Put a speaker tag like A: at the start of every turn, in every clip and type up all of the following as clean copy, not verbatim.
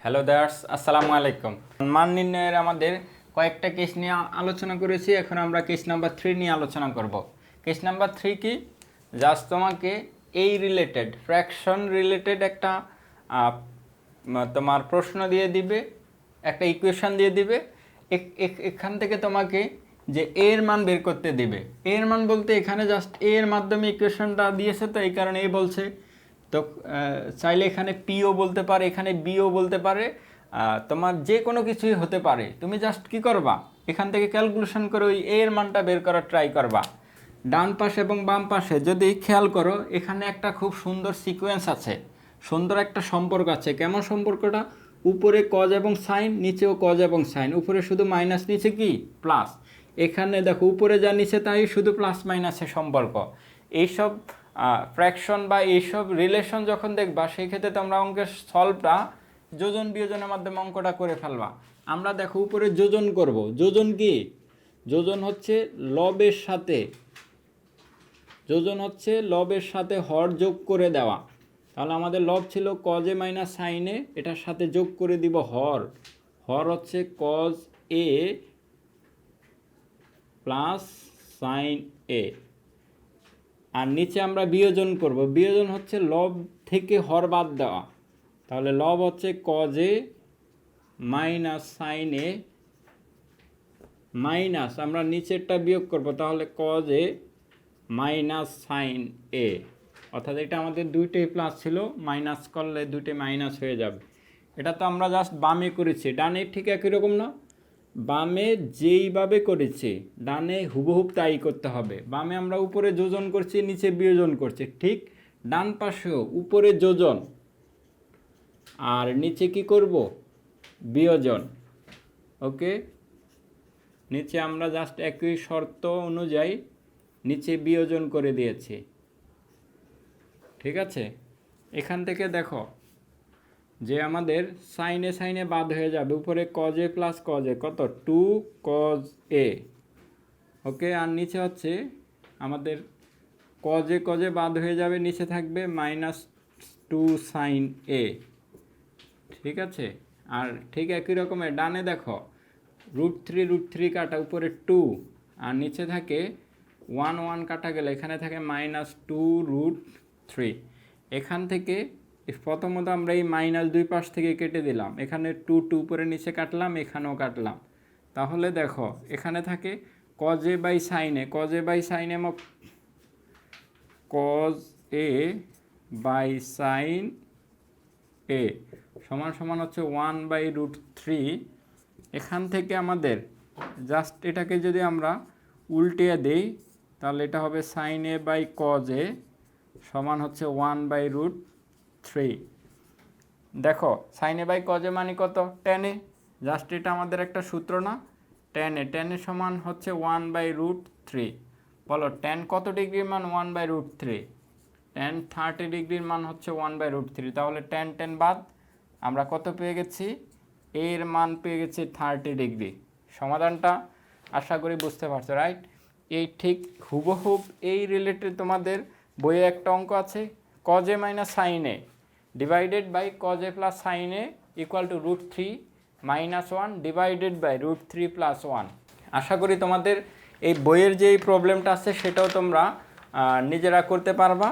A: Hello দার্স, আসসালামু আলাইকুম। মান নির্ণয়ের আমাদের কয়েকটা কেস নিয়ে আলোচনা করেছি। এখন আমরা কেস নাম্বার 3 নিয়ে আলোচনা করব। কেস নাম্বার 3 কি? জাস্ট তোমাকে এই রিলেটেড ফ্র্যাকশন রিলেটেড একটা তোমার প্রশ্ন দিয়ে দিবে, একটা ইকুয়েশন দিয়ে দিবে। এখান থেকে তোমাকে যে এর মান বের করতে দিবে। এর মান বলতে এখানে জাস্ট এর মাধ্যমে ইকুয়েশনটা দিয়েছে, তো এই কারণে এ বলছে। তো চাইলে এখানে পিও বলতে পারে, এখানে বিও বলতে পারে, তোমার যে কোনো কিছুই হতে পারে। তুমি জাস্ট কি করবা, এখান থেকে ক্যালকুলেশন করে ওই এর মানটা বের করার ট্রাই করবা। ডান পাশে এবং বাম পাশে যদি খেয়াল করো, এখানে একটা খুব সুন্দর সিকোয়েন্স আছে, সুন্দর একটা সম্পর্ক আছে। কেমন সম্পর্কটা? উপরে কজ এবং সাইন, নিচেও কজ এবং সাইন। উপরে শুধু মাইনাস, নিচে কি প্লাস। এখানে দেখো উপরে যা নিচে তাই শুধু প্লাস মাইনাসের সম্পর্ক। এইসব ফ্র্যাকশন বা এইসব রিলেশন যখন দেখবা, সেই ক্ষেত্রে তোমরা অঙ্কের সলভটা যোজন বিয়োজনের মাধ্যমে অঙ্কটা করে ফেলবা। আমরা দেখো উপরে যোজন করব। যোজন কি? যোজন হচ্ছে লবের সাথে, যোজন হচ্ছে লবের সাথে হর যোগ করে দেওয়া। তাহলে আমাদের লব ছিল কজে মাইনাস সাইনে, এটার সাথে যোগ করে দিব হর। হর হচ্ছে কজ এ প্লাস সাইন এ। আর নিচে আমরা বিয়োজন করব। বিয়োজন হচ্ছে লব থেকে হর বাদ দেওয়া। তাহলে লব হচ্ছে কজে মাইনাস সাইনে মাইনাস আমরা নিচেরটা বিয়োগ করব, তাহলে কজে মাইনাস সাইন এ। অর্থাৎ এটা আমাদের দুইটাই প্লাস ছিল, মাইনাস করলে দুইটাই মাইনাস হয়ে যাবে। এটা তো আমরা জাস্ট বামে করেছি, ডানে ঠিক একই রকম না? বামে যেইভাবে করেছি ডানে হুবহুব তাই করতে হবে। বামে আমরা উপরে যোজন করছি, নিচে বিয়োজন করছি, ঠিক ডান পাশেও উপরে যোজন আর নিচে কি করব? বিয়োজন। ওকে, নিচে আমরা জাস্ট একই শর্ত অনুযায়ী নিচে বিয়োজন করে দিয়েছি। ঠিক আছে, এখান থেকে দেখো যে আমাদের সাইনে সাইনে বাদ হয়ে যাবে। উপরে কজে প্লাস কজে কত? 2 কজ এ। ওকে, আর নিচে হচ্ছে আমাদের কজে কজে বাদ হয়ে যাবে, নিচে থাকবে মাইনাস 2 সাইন এ। ঠিক আছে, আর ঠিক একই রকমের ডানে দেখো √3 কাটা, উপরে 2 আর নিচে থাকে 1 কাটা গেলে এখানে থাকে -2√3। এখান থেকে প্রথমত আমরা এই মাইনাস দুই পাশ থেকে কেটে দিলাম, এখানে 2 উপরে নিচে কাটলাম, এখানেও কাটলাম। তাহলে দেখো এখানে থাকে কজ এ বাই সাইনে, কজ এ বাই সাইনে cos A by sine A সমান সমান হচ্ছে 1/√3। এখান থেকে আমাদের জাস্ট এটাকে যদি আমরা উল্টে দেই, তাহলে এটা হবে sine A by cos A সমান হচ্ছে 1/√3। দেখো sine A by cos A মানে কত? tan এ। জাস্ট এটা আমাদের একটা সূত্র না? tan এ সমান হচ্ছে 1/√3। বলো tan কত ডিগ্রির মান? 1/√3। tan 30 ডিগ্রির মান হচ্ছে 1/√3। তাহলে tan বাদ আমরা কত পেয়ে গেছি? এর মান পেয়ে গেছি 30 ডিগ্রি। সমাধানটা আশা করি বুঝতে পারছো, রাইট? এই ঠিক হুবহুব এই রিলেটেড তোমাদের বইয়ে একটা অঙ্ক আছে, cos A minus sine A divided by cos A plus sine A equal to √3 - 1 divided by √3 + 1। আশা করি তোমাদের এই বইয়ের যে প্রবলেমটা আছে সেটাও তোমরা নিজেরা করতে পারবা।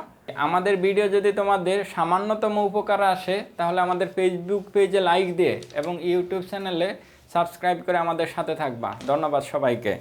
A: আমাদের ভিডিও যদি তোমাদের সামান্যতম উপকার আসে, তাহলে আমাদের ফেসবুক পেজে লাইক দিয়ে এবং ইউটিউব চ্যানেলে সাবস্ক্রাইব করে আমাদের সাথে থাকবা। ধন্যবাদ সবাইকে।